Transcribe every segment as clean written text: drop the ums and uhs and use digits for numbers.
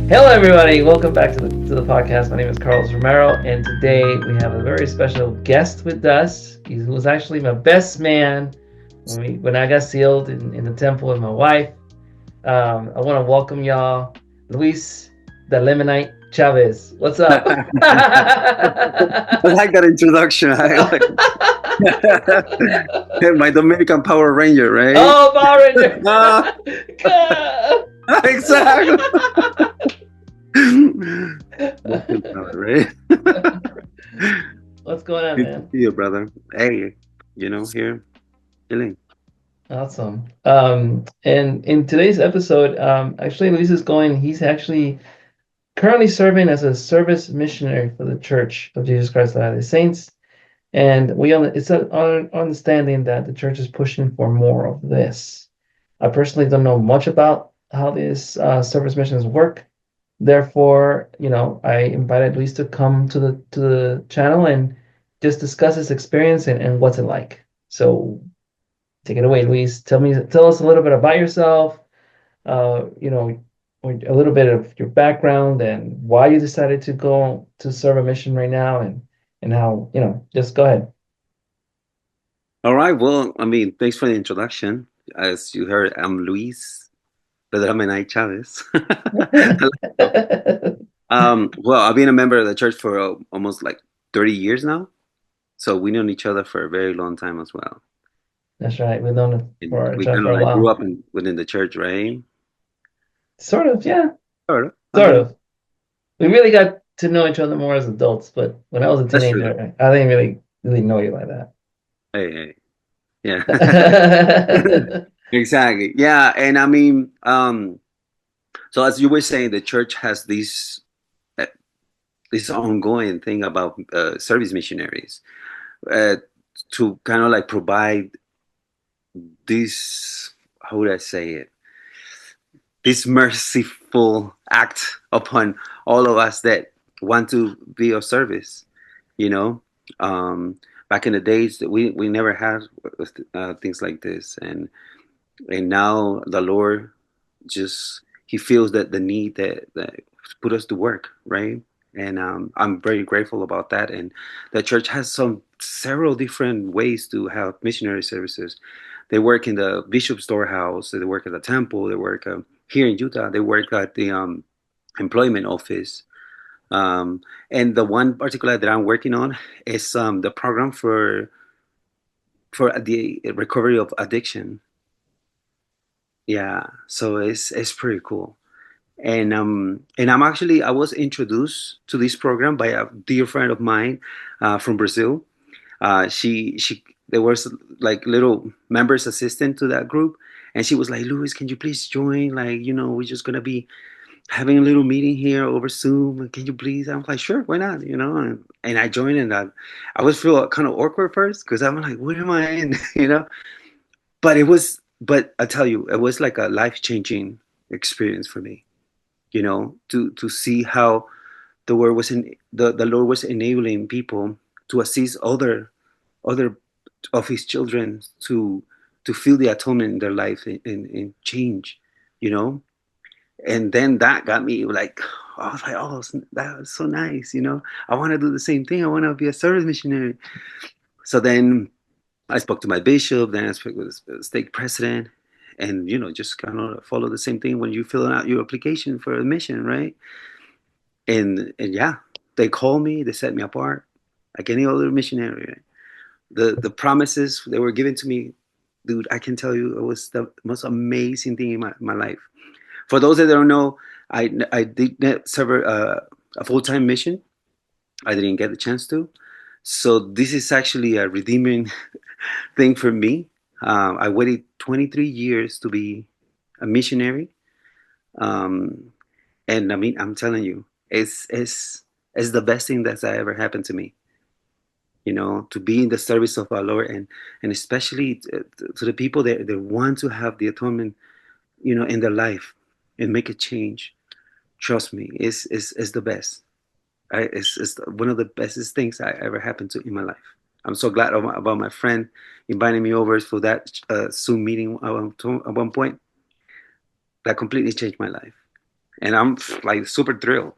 Hello, everybody. Welcome back to the podcast. My name is Carlos Romero, and today we have a very special guest with us. He was actually my best man when I got sealed in the temple with my wife. I want to welcome y'all, Luis the Lemonite Chavez. What's up? I like that introduction. I like my Dominican Power Ranger, right? Oh, Power Ranger! Ah, exactly. Dominican Power, right? What's going on, Good to man? see you, brother. Hey, here, chilling. Awesome. And in today's episode, actually, Luis is going. He's actually currently serving as a service missionary for the Church of Jesus Christ of Latter-day Saints. And it's our understanding that the church is pushing for more of this. I personally don't know much about how these service missions work. Therefore, I invited Luis to come to the channel and just discuss his experience and what's it like. So take it away, Luis. Tell us a little bit about yourself, you know, a little bit of your background and why you decided to go to serve a mission right now and how, just go ahead. All right. Well, thanks for the introduction. As you heard, I'm Luis Pedramena Chavez. Well, I've been a member of the church for almost like 30 years now. So we known each other for a very long time as well. That's right. We've known it And for each we other kind for of a like grew while. up within the church, right? Sort of, yeah, Sort of. sort of. We really got to know each other more as adults, but when I was a That's true though. teenager, I didn't really know you like Hey, hey. Yeah. that. Exactly. Yeah. And so as you were saying, the church has uh, this ongoing thing about service missionaries uh, to kind of like provide this, how would I say it? This merciful act upon all of us that want to be of service, you know. Um, Back in the days, we never had things like this, and now the Lord just he feels that the need that put us to work, right? And I'm very grateful about that. And the church has several different ways to have missionary services. They work in the bishop storehouse. They work at the temple. They work here in Utah. They work at the employment office. Um, and the one particular that I'm working on is the program for the recovery of addiction. Yeah, so it's pretty cool. And I was introduced to this program by a dear friend of mine from Brazil. She there was like little members assistant to that group, and she was like, Louis, can you please join? Like, we're just gonna be having a little meeting here over Zoom. Can you please? I'm like, sure, why not? And I joined, and I was feel kind of awkward first because I'm like, what am I in? But I tell you, it was like a life changing experience for me. To see how the Lord was enabling people to assist other of His children to feel the atonement in their life and change, you know. And then that got me like, I was like, oh, that was so nice, I want to do the same thing. I want to be a service missionary. So then I spoke to my bishop, then I spoke with the stake president, and just kind of follow the same thing when you fill out your application for a mission, right? And yeah, they called me, they set me apart like any other missionary. Right? The promises they were given to me, dude, I can tell you it was the most amazing thing in my life. For those that don't know, I did not serve a full-time mission. I didn't get the chance to. So this is actually a redeeming thing for me. I waited 23 years to be a missionary. Um, and I'm telling you, it's the best thing that's ever happened to me. To be in the service of our Lord, and especially to the people that want to have the atonement, in their life and make a change. Trust me, it's the best. It's one of the bestest things I ever happened to in my life. I'm so glad about my friend inviting me over for that Zoom meeting at one point. That completely changed my life. and I'm like super thrilled.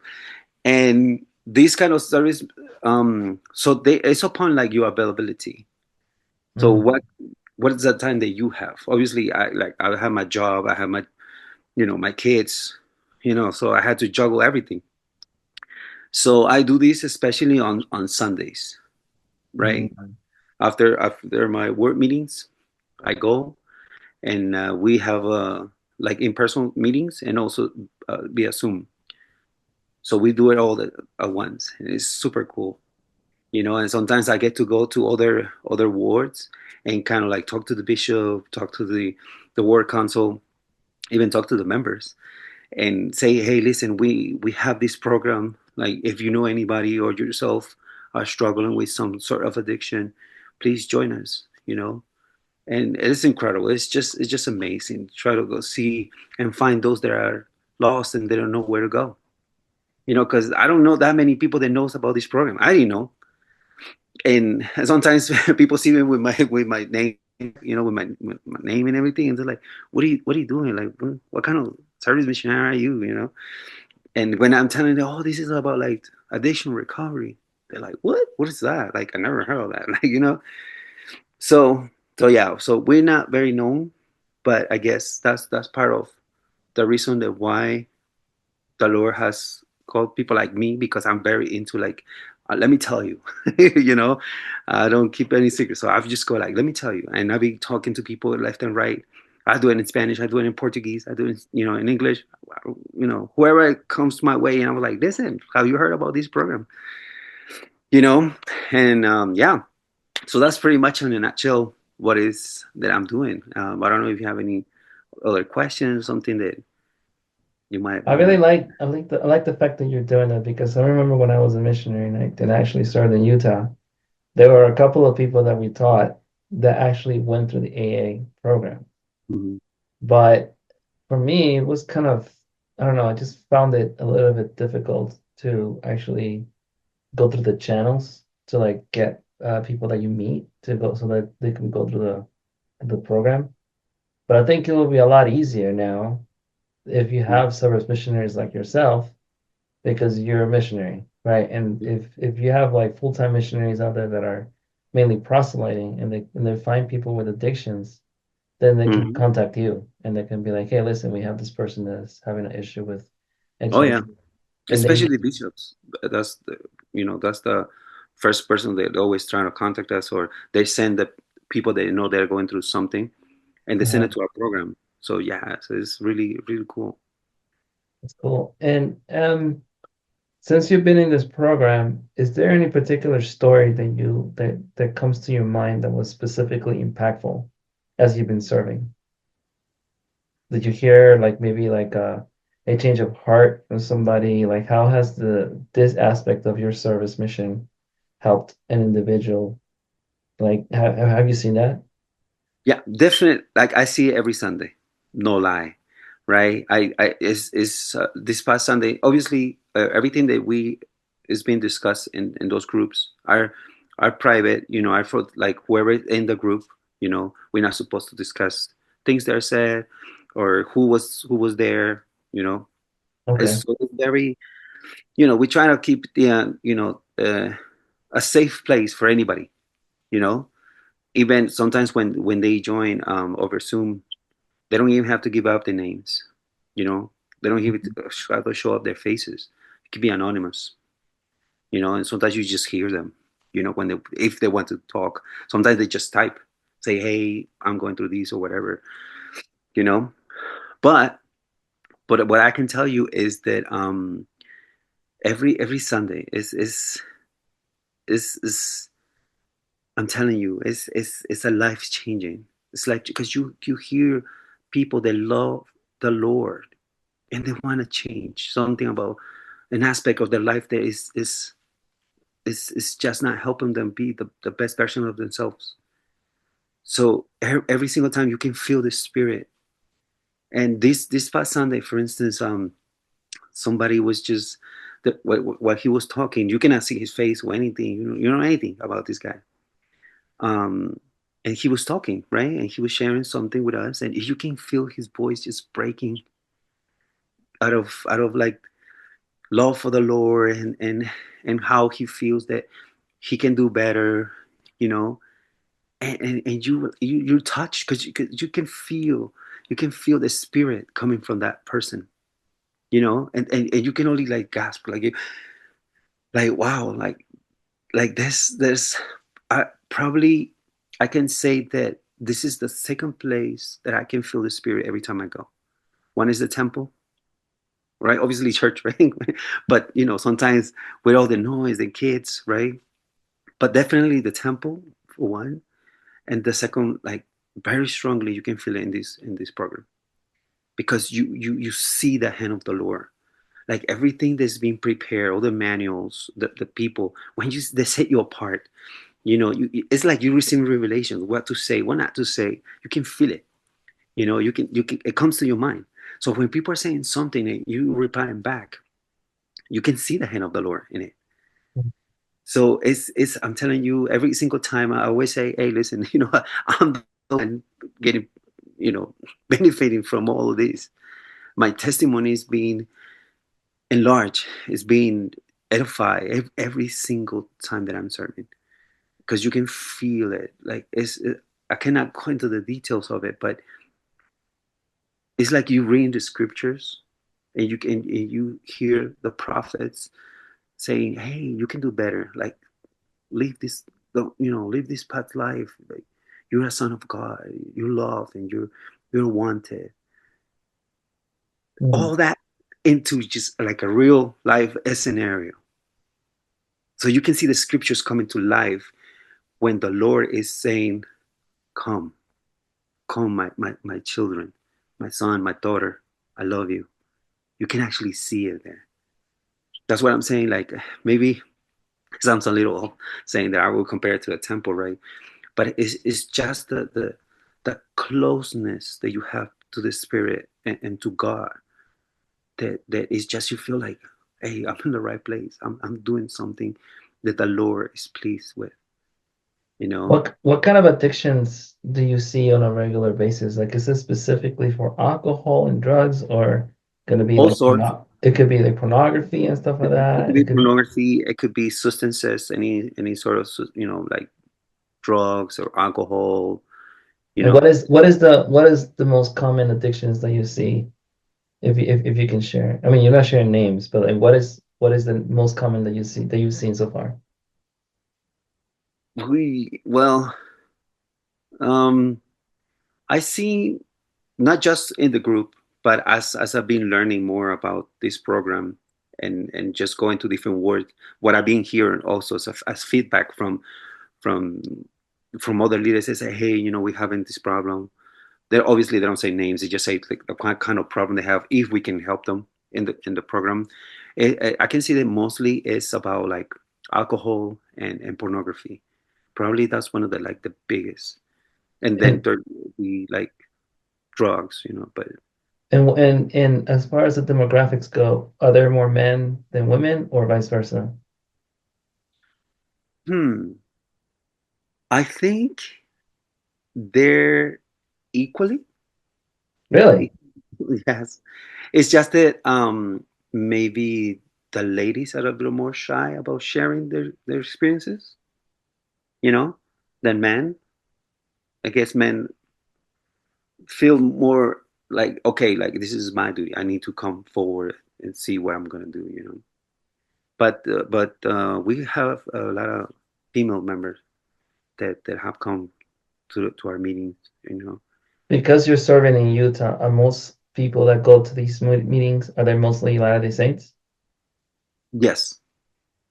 And this kind of service, so they it's upon like your availability. So Mm. what is the time that you have? Obviously, I have my job, I have my my kids, so I had to juggle everything. So I do this especially on Sundays, right? Mm. After my work meetings, I go and we have like in person meetings and also via Zoom. So we do it all at once. And it's super cool, And sometimes I get to go to other wards and kind of like talk to the bishop, talk to the ward council, even talk to the members and say, hey, listen, we have this program. Like if you know anybody or yourself are struggling with some sort of addiction, please join us. And it's incredible. It's just amazing. Try to go see and find those that are lost and they don't know where to go. Because I don't know that many people that knows about this program. I didn't know, and sometimes people see me with my name, with my name and everything, and they're like, "What are you doing? Like, what kind of service missionary are you?" And when I'm telling them, "Oh, this is about like addiction recovery," they're like, "What? What is that? Like, I never heard of that." So yeah, so we're not very known, but I guess that's part of the reason that why the Lord has called people like me because I'm very into like, let me tell you, you know, I don't keep any secrets. So I've just go like, let me tell you, and I'll be talking to people left and right. I do it in Spanish, I do it in Portuguese, I do it, in English, whoever it comes my way, and I'm like, listen, have you heard about this program? You know, and yeah, so that's pretty much in a nutshell what is that I'm doing. I don't know if you have any other questions, something that you might I want really to. like the fact that you're doing it because I remember when I was a missionary and I actually started in Utah. There were a couple of people that we taught that actually went through the AA program. Mhm. But for me, it was kind of, I don't know, I just found it a little bit difficult to actually go through the channels to like get people that you meet to go so that they can go through the program. But I think it will be a lot easier now if you have service missionaries like yourself because you're a missionary, right? And if you have like full-time missionaries out there that are mainly proselyting and they find people with addictions, then they can Mhm. contact you and they can be like, hey, listen, we have this person that's having an issue with Oh yeah, XYZ. And especially they the bishops. That's the first person that always trying to contact us, or they send the people they know they're going through something, and they send uh it to our program. So yeah, so it's really really cool. That's cool. And since you've been in this program, is there any particular story that comes to your mind that was specifically impactful as you've been serving? Did you hear like maybe like a change of heart from somebody? Like how has this aspect of your service mission helped an individual? Like have you seen that? Yeah, definitely. Like I see it every Sunday, no lie, right? I is this past Sunday. Obviously, everything that we is being discussed in those groups are private. Are for like whoever in the group. We're not supposed to discuss things that are said or who was there. You know, Okay. it's very. We try to keep the a safe place for anybody. You know, even sometimes when they join over Zoom, they don't even have to give up their names. You know, they don't even have to show up their faces. It could be anonymous. And sometimes you just hear them. When if they want to talk, sometimes they just type, say, "Hey, I'm going through this" or whatever. You know, but what I can tell you is that every Sunday is I'm telling you, it's a life changing. It's like because you hear people that love the Lord and they want to change something about an aspect of their life that is just not helping them be the best version of themselves. So every single time you can feel the spirit. And this past Sunday, for instance, somebody was just while he was talking, you cannot see his face or anything. You know anything about this guy. Um, and he was talking, right? And he was sharing something with us, and you can feel his voice just breaking. out of like love for the Lord, and how he feels that he can do better, you know, and you're touched because you can feel the spirit coming from that person, and you can only like gasp like wow, like this I probably I can say that this is the second place that I can feel the spirit every time I go. One is the temple, right? Obviously church, right? But sometimes with all the noise and kids, right? But definitely the temple for one, and the second, like very strongly, you can feel it in this program because you see the hand of the Lord, like everything that's being prepared, all the manuals, the people, when they set you apart, it's like you receive revelation, what to say, what not to say. You can feel it. You can it comes to your mind. So when people are saying something and you reply back, you can see the hand of the Lord in it. So it's I'm telling you, every single time I always say, hey, listen, I'm the one getting, you know, benefiting from all of this. My testimony is being enlarged, is being edified every single time that I'm serving, because you can feel it. Like I cannot go into the details of it, but it's like you read the scriptures, and you hear the prophets saying, "Hey, you can do better. Like live this, don't live this path life. Like you're a son of God. You're loved, and you're wanted." Mm. All that into just like a real life scenario. So you can see the scriptures coming to life when the Lord is saying, "Come, come, my children, my son, my daughter, I love you." You can actually see it there. That's what I'm saying. Like maybe it sounds a little off saying that I will compare it to a temple, right? But it's just the closeness that you have to the Spirit and to God, that is just, you feel like, hey, I'm in the right place. I'm doing something that the Lord is pleased with, you know. What kind of addictions do you see on a regular basis? Like, is this specifically for alcohol and drugs, or gonna be All like sorts. it could be like pornography and stuff like It could that. be It could, pornography. It could be substances, any sort of like drugs or alcohol. You like know, what is the most common addictions that you see, if you can share? I mean, you're not sharing names, but like what is the most common that you see that you've seen so far? we well, um, I see, not just in the group, but as I've been learning more about this program, and just going to different words, what I've been hearing also as feedback from from other leaders. They say, hey, we're having this problem. They don't say names. They just say like the kind of problem they have, if we can help them in the program. I can see that mostly it's about like alcohol and pornography. Probably that's one of the like the biggest, and then And third would be like drugs, but and as far as the demographics go, are there more men than women, or vice versa? hmm, I think they're equally. Really? Yes. It's just that maybe the ladies are a little more shy about sharing their experiences, you know, than men. I guess men feel more like, okay, like this is my duty. I need to come forward and see what I'm gonna do. But we have a lot of female members that have come to our meetings, you know. Because you're serving in Utah, are most people that go to these meetings, are they mostly Latter-day Saints? Yes,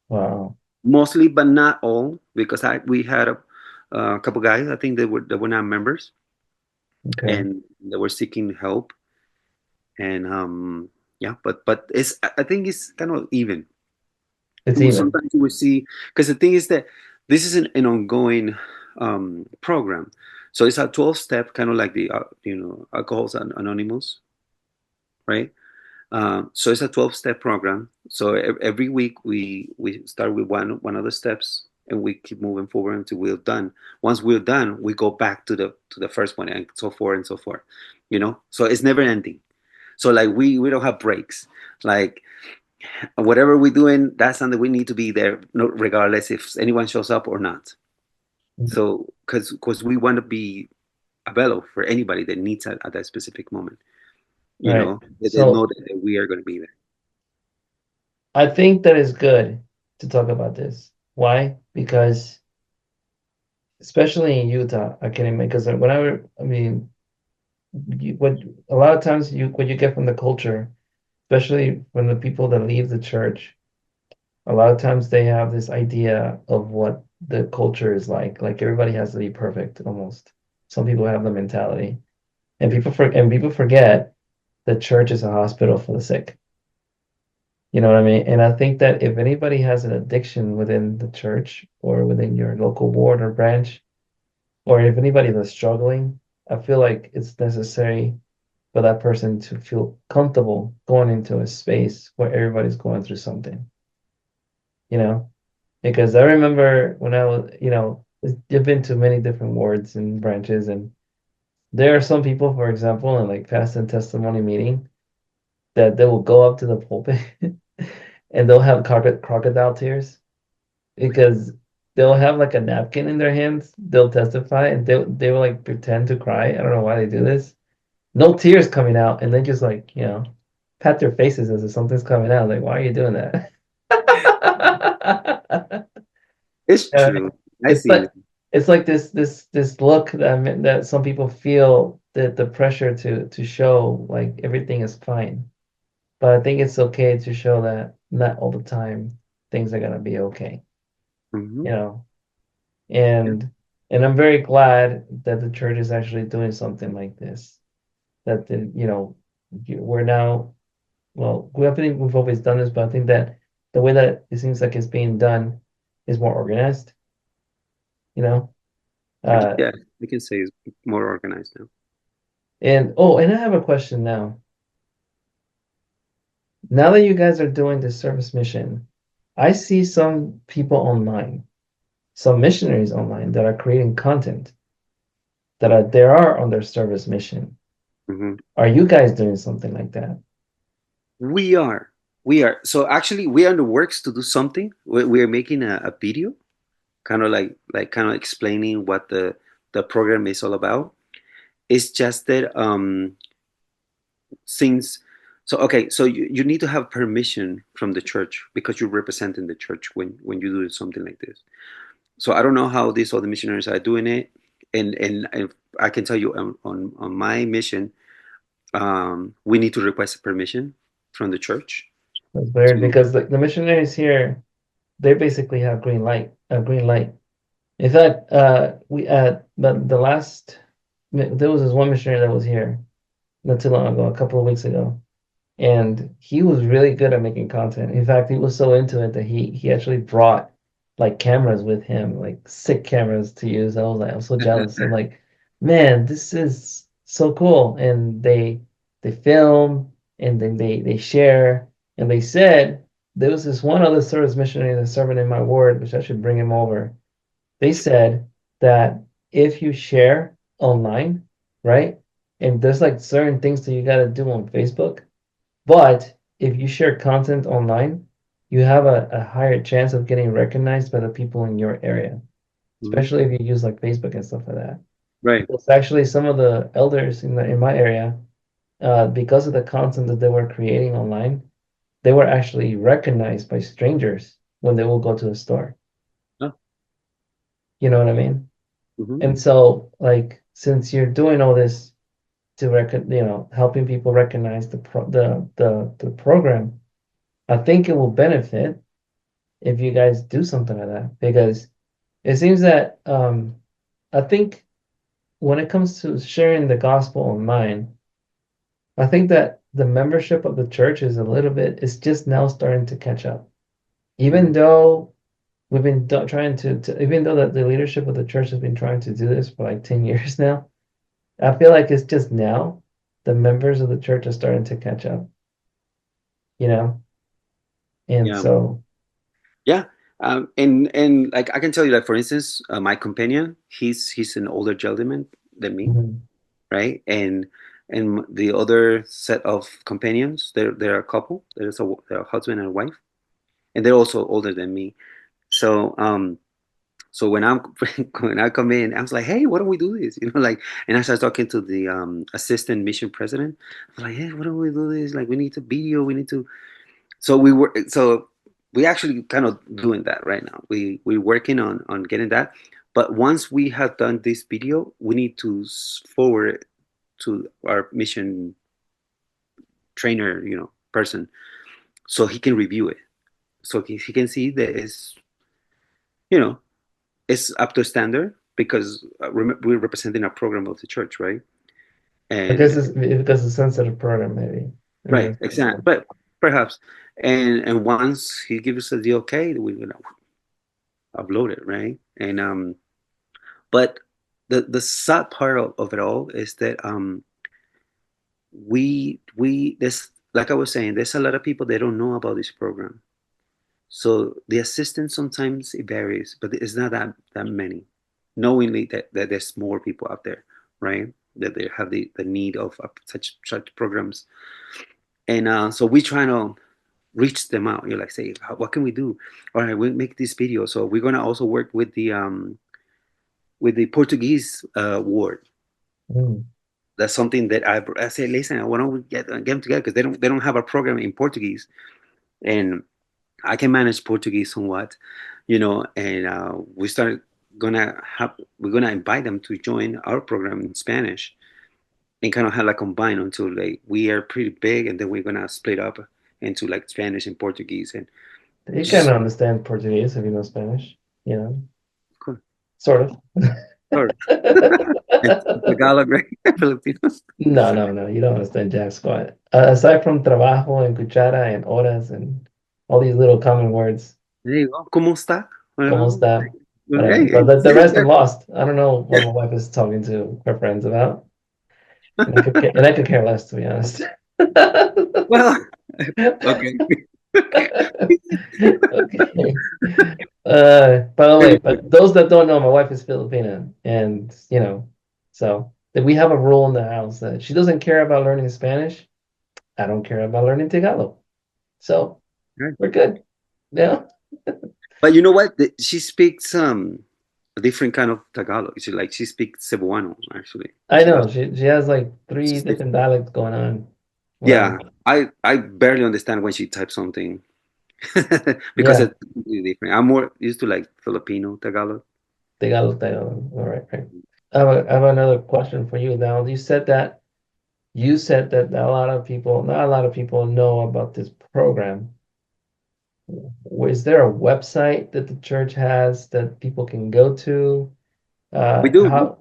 Wow. mostly, but not all, because we had a couple guys. I think they were not members, Okay. and they were seeking help. And yeah, but I think it's kind of even. It's even. Sometimes you will see, because the thing is that this is an ongoing program. So it's a 12-step, kind of like the Alcoholics Anonymous, right? So it's a 12-step program. So every week we start with one of the steps, and we keep moving forward until we're done. Once we're done, we go back to the first one, and so forth and so forth. So it's never ending. So like we don't have breaks. Like whatever we're doing, that's something we need to be there, regardless if anyone shows up or not. So because we want to be available for anybody that needs at that specific moment. Right. That they know So that we are going to be there. I think that is good to talk about this. Why? Because especially in Utah, I can imagine because whenever I mean, what a lot of times what you get from the culture, especially from the people that leave the church, a lot of times they have this idea of what the culture is like. Like everybody has to be perfect almost. Some people have the mentality, and people forget that church is a hospital for the sick. You know what I mean? And I think that if anybody has an addiction within the church or within your local ward or branch, or if anybody that's struggling, I feel like it's necessary for that person to feel comfortable going into a space where everybody's going through something, you know? Because I remember when I was, I've been to many different wards and branches, and there are some people, for example, in like past and testimony meeting, that they will go up to the pulpit and they'll have crocodile tears because they'll have like a napkin in their hands. They'll testify and they will like pretend to cry. I don't know why they do this. No tears coming out, and then just like, pat their faces as if something's coming out. Like, why are you doing that? It's Uh, true. I it's seen like it. it's like this look that some people feel that the pressure to show like everything is fine. But I think it's okay to show that not all the time things are gonna be okay, Hmm. you know. Yeah. And I'm very glad that the church is actually doing something like this. That we're now, well, I think we've always done this, but I think that the way that it seems like it's being done is more organized, you know. Uh, Yeah, I can say it's more organized now. and oh, and I have a question now. Now that you guys are doing this service mission, I see some people online, some missionaries online that are creating content that are on their service mission. Hmm. Are you guys doing something like that? We are. We are. So actually, we are in the works to do something. We are making a video, kind of like kind of explaining what the program is all about. It's just that since so okay, so you need to have permission from the church because you're representing the church when you do something like this. So I don't know how these other missionaries are doing it, and I can tell you on my mission, we need to request permission from the church That's weird to. because the missionaries here, they basically have a green light. In fact, but there was this one missionary that was here not too long ago, a couple of weeks ago, and he was really good at making content. In fact, he was so into it that he actually brought like cameras with him, like sick cameras to use. I was like, I'm so jealous. I'm like, man, this is so cool. And they film and then they share. And they said there was this one other service missionary that's serving in my ward, which I should bring him over. They said that if you share online, right? And there's like certain things that you got to do on Facebook, but if you share content online, you have a higher chance of getting recognized by the people in your area, Mhm. especially if you use like Facebook and stuff like that. Right. It's actually some of the elders in my area, because of the content that they were creating online, they were actually recognized by strangers when they will go to the store. Oh, You know what I mean? mhm. And so, like, since you're doing all this to helping people recognize the program, I think it will benefit if you guys do something like that because it seems that I think when it comes to sharing the gospel online, I think that the membership of the church is just now starting to catch up. Even Mhm. though we've been trying even though that the leadership of the church has been trying to do this for like 10 years now, I feel like it's just now the members of the church are starting to catch up, you know? And Yeah. so, Yeah. And like I can tell you that for instance, my companion, he's an older gentleman than me, mhm, right? And and the other set of companions, they're a couple. They're a husband and a wife, and they're also older than me. So so when I'm when I come in, I was like, "Hey, why don't we do this?" Like, and I started talking to the assistant mission president. I was like, "Hey, why don't we do this? Like, we need to video. We need to." So we actually kind of doing that right now. We're working on getting that. But once we have done this video, we need to forward it to our mission trainer, person, so he can review it, so he can see that you know it's up to standard, because we're representing a program of the church, right? Because And it's a sensitive program, maybe. I right, mean, exactly. But perhaps, and once he gives us the okay, we're gonna upload it, right? And but the sad part of it all is that we there's, like I was saying, there's a lot of people that don't know about this program. So the assistance sometimes it varies, but it's not that many. Knowingly that there's more people out there, right? That they have the need of such programs, and so we try to reach them out. You're like, say, what can we do? All right, we make this video. So we're gonna also work with the Portuguese ward. mm, That's something that I say, listen, why don't we get them together, because they don't have a program in Portuguese, and I can manage Portuguese somewhat, and we're gonna invite them to join our program in Spanish, and kind of have like combine until like we are pretty big, and then we're gonna split up into like Spanish and Portuguese, and you can just understand Portuguese if you know Spanish, you know, cool. sort of. Sure. And Tagalog, right? Filipinos. No, no, no, you don't understand jack squat. Aside from trabajo and cuchara and horas and all these little common words, There you go. ¿Cómo está? como Well, está, whatever. hey, But the rest I'm lost. I don't know what my wife is talking to her friends about, and I could care less, to be honest. well, okay. Okay. By the way, but those that don't know, my wife is Filipina, and so that we have a rule in the house that she doesn't care about learning Spanish. I don't care about learning Tagalog. So Right. we're good. Yeah. But you know what? She speaks a different kind of Tagalog. She speaks Cebuano actually. I She does. know. She has like She three speaks. different dialects going on. Whatever. Yeah, I barely understand when she types something because Yeah. it's completely different. I'm more used to like Filipino Tagalog. Tagalog, Tagalog. All right, right. I have another question for you now. You said that a lot of people, not a lot of people know about this program. Is there a website that the church has that people can go to? We Uh, do. how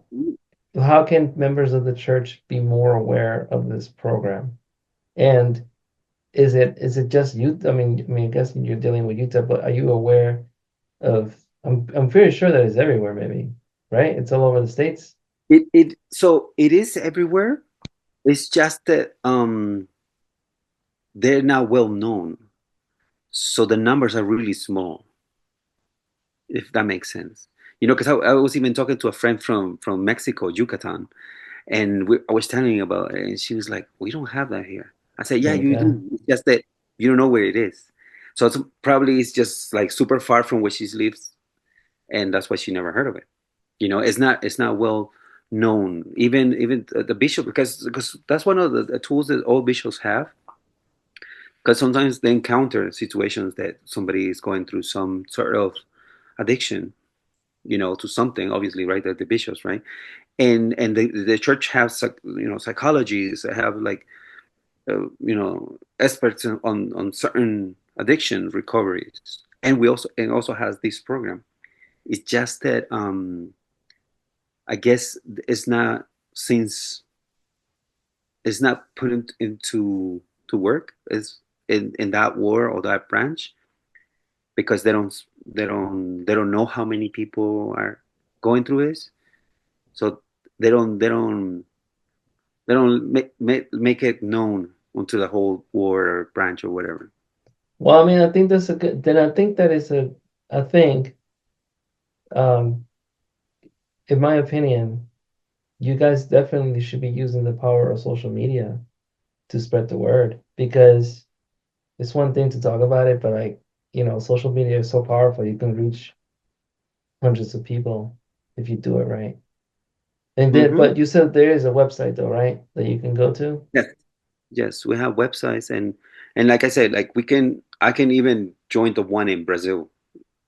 how can members of the church be more aware of this program? And is it just youth? I guess you're dealing with Utah, but are you aware of? I'm pretty sure that it's everywhere, maybe, right? It's all over the states. So it is everywhere. It's just that they're not well known, so the numbers are really small, if that makes sense. Because I was even talking to a friend from Mexico, Yucatan, and I was telling her about it, and she was like, "We don't have that here." I said, "Yeah, you Okay. do. It's just that you don't know where it is. So it's just like super far from where she lives, and that's why she never heard of it. It's not well known. Even the bishop, because that's one of the tools that all bishops have. Because sometimes they encounter situations that somebody is going through some sort of addiction, to something, obviously, right? The bishops, right? And the church has psychologists, have like experts on certain addiction recoveries, and we also has this program. It's just that I guess since it's not put into to work is in that war or that branch, because they don't know how many people are going through this, so they don't they don't they don't make it known onto the whole ward or branch or whatever. Well, I think that's a good. Then I think that is I think, um, in my opinion. you guys definitely should be using the power of social media to spread the word because it's one thing to talk about it, but like, social media is so powerful. You can reach hundreds of people if you do it right. And then, Mm-hmm. but you said there is a website though, right? That you can go to? Yes, yes, we have websites, and like I said, like I can even join the one in Brazil.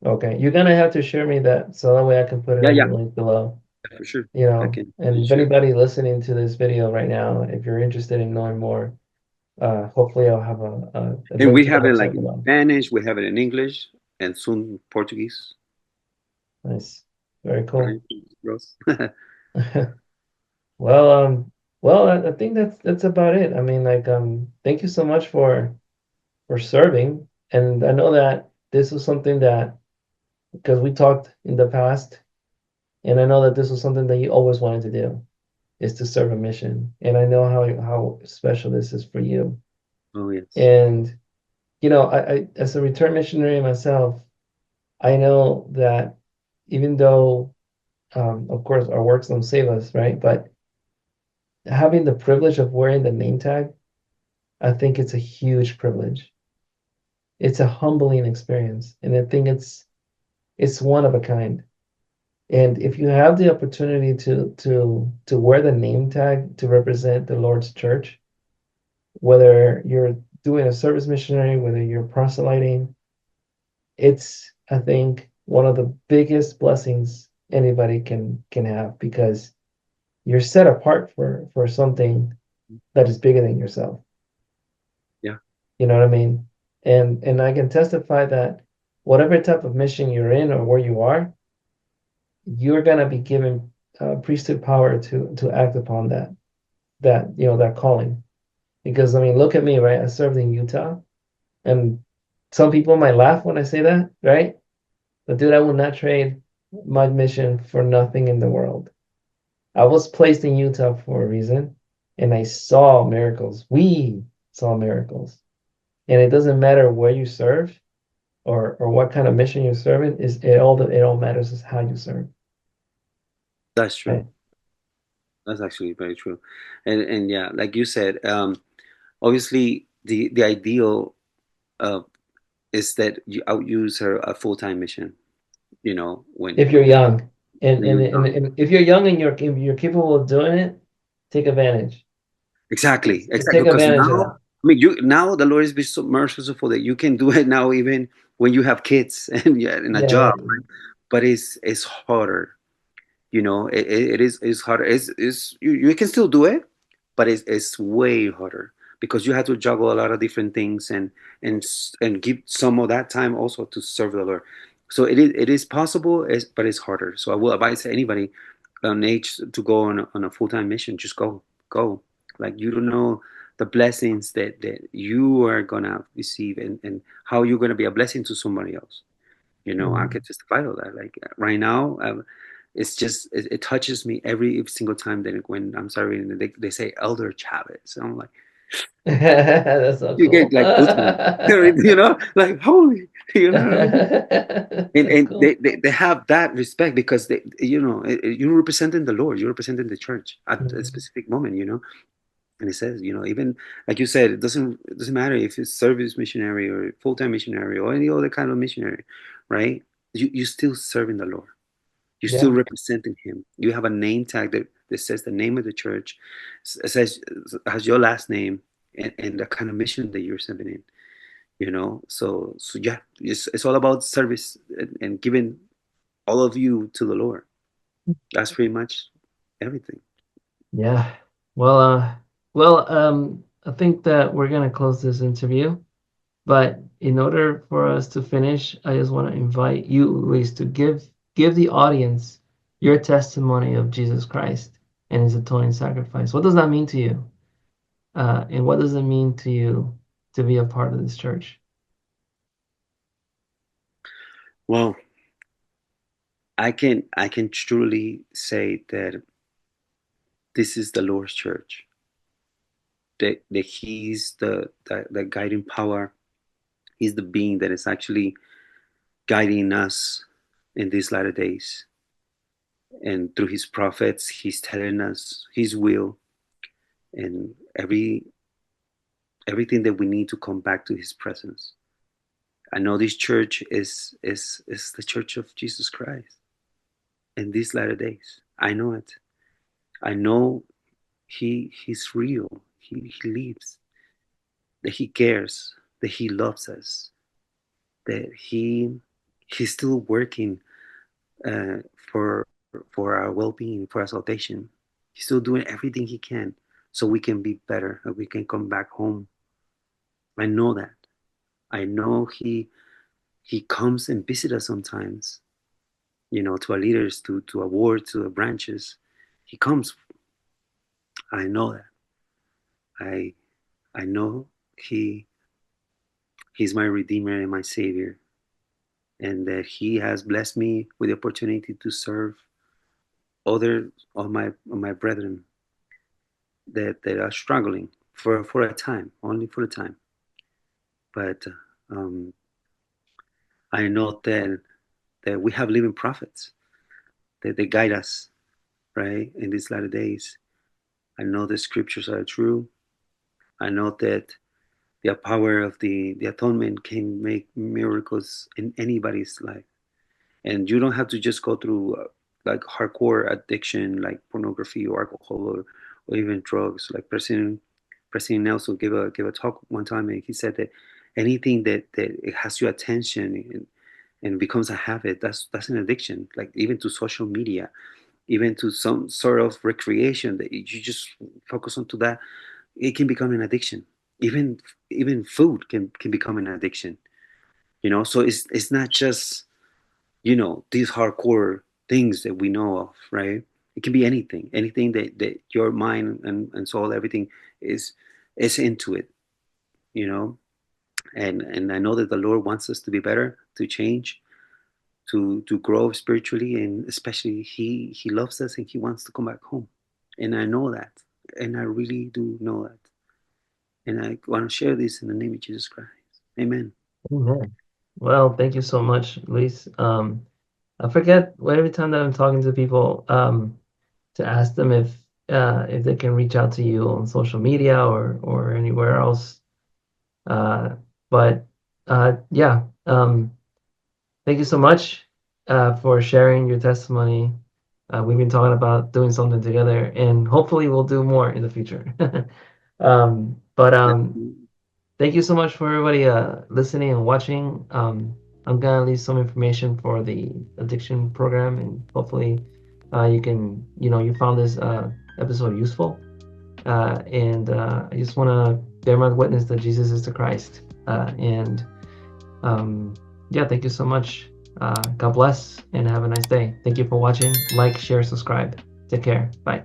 Okay. You're gonna have to share me that so that way I can put it Yeah, in the yeah, link below. for sure. I can And if share. anybody's listening to this video right now, if you're interested in knowing more, hopefully I'll have a And link we to the have it website like in below. Spanish, we have it in English, and soon Portuguese. Nice. Very Right? cool. Gross. Well, I think that's about it. I mean, like, thank you so much for serving. And I know that this was something that because we talked in the past, and I know that this was something that you always wanted to do, is to serve a mission. And I know how special this is for you. Oh yes. And I as a return missionary myself, I know that even though, of course, our works don't save us, right? But having the privilege of wearing the name tag, I think it's a huge privilege. It's a humbling experience, and I think it's one of a kind. And if you have the opportunity to wear the name tag to represent the Lord's church, whether you're doing a service missionary, whether you're proselyting, it's I think one of the biggest blessings anybody can have because you're set apart for something that is bigger than yourself. Yeah. You know what I mean? And I can testify that whatever type of mission you're in or where you are, you're gonna be given priesthood power to act upon that calling. Because I mean, look at me, right? I served in Utah, and some people might laugh when I say that, right? But dude, I will not trade my mission for nothing in the world. I was placed in Utah for a reason, and I saw miracles. We saw miracles. And it doesn't matter where you serve or what kind of mission you're serving, it all matters is how you serve. That's true. Right? That's actually very true. And yeah, like you said, obviously the ideal uh, is that you outuse her a full time mission. You know, If you're when young. you're young. And if you're young and you're capable of doing it, take advantage. Exactly, exactly. Take Because advantage of now, that. I mean, you now the Lord is be so merciful that you can do it now, even when you have kids and yeah, in a Yeah, job. yeah, But it's harder. You know, it is it's harder. It's you can still do it, but it's way harder because you have to juggle a lot of different things and give some of that time also to serve the Lord. So it is possible, but it's harder. So I will advise anybody on age to go on a full time mission. Just go. Like you don't know the blessings that you are gonna receive and how you're gonna be a blessing to somebody else. You know, I Mhm. could testify to that. Like right now, it's just it touches me every single time that when I'm sorry they say Elder Chavez. I'm like, That's so you get cool. like goosebumps, you know, like holy, you know what I mean? That's And cool. they have that respect because they, you know, you're representing the Lord, you're representing the church at a Mhm. specific moment, you know. And it says, you know, even like you said, it doesn't matter if it's service missionary or full time missionary or any other kind of missionary, right? You still serving the Lord. You're still Yeah. representing him. You have a name tag that says the name of the church, says has your last name and the kind of mission that you're serving in. You know, so yeah, it's all about service and giving all of you to the Lord. That's pretty much everything. Yeah. Well, I think that we're gonna close this interview, but in order for us to finish, I just want to invite you, Luis, to give the audience your testimony of Jesus Christ and his atoning sacrifice. What does that mean to you? And what does it mean to you to be a part of this church? Well, I can truly say that this is the Lord's church. That He's the guiding power. He's the being that is actually guiding us in these latter days. and through his prophets, he's telling us his will and everything that we need to come back to his presence. I know this church is the church of Jesus Christ in these latter days. I know it. I know he's real. He lives, that he cares, that he loves us, that he's still working for our well-being, for our salvation. He's still doing everything he can so we can be better and we can come back home. I know that. I know he comes and visits us sometimes, to our leaders, to our ward, to our branches. He comes. I know that. I I know he's my redeemer and my savior, and that he has blessed me with the opportunity to serve other of my brethren that are struggling for a time, only for a time. But um, I know that we have living prophets that they guide us, right, in these latter days. I know the scriptures are true. I know that the power of the atonement can make miracles in anybody's life. And you don't have to just go through like hardcore addiction, like pornography or alcohol or even drugs. Like President Nelson gave a talk one time, and he said that anything that it has your attention and becomes a habit, that's an addiction. Like even to social media, even to some sort of recreation that you just focus on to that, it can become an addiction. Even food can become an addiction. So it's not just these hardcore things that we know of, right? It can be anything that your mind and soul, everything is into it, you know. And I know that the Lord wants us to be better, to change, to grow spiritually, and especially He loves us and He wants to come back home. And I know that, and I really do know that. And I want to share this in the name of Jesus Christ. Amen. Amen. Well, thank you so much, Luis. I forget every time that I'm talking to people, to ask them if they can reach out to you on social media or anywhere else. Uh, but yeah, thank you so much for sharing your testimony. We've been talking about doing something together, and hopefully we'll do more in the future. But thank you so much for everybody listening and watching. I'm gonna leave some information for the addiction program, and hopefully you found this episode useful. And I just want to bear my witness that Jesus is the Christ. And yeah, thank you so much. God bless and have a nice day. Thank you for watching. Like, share, subscribe. Take care. Bye.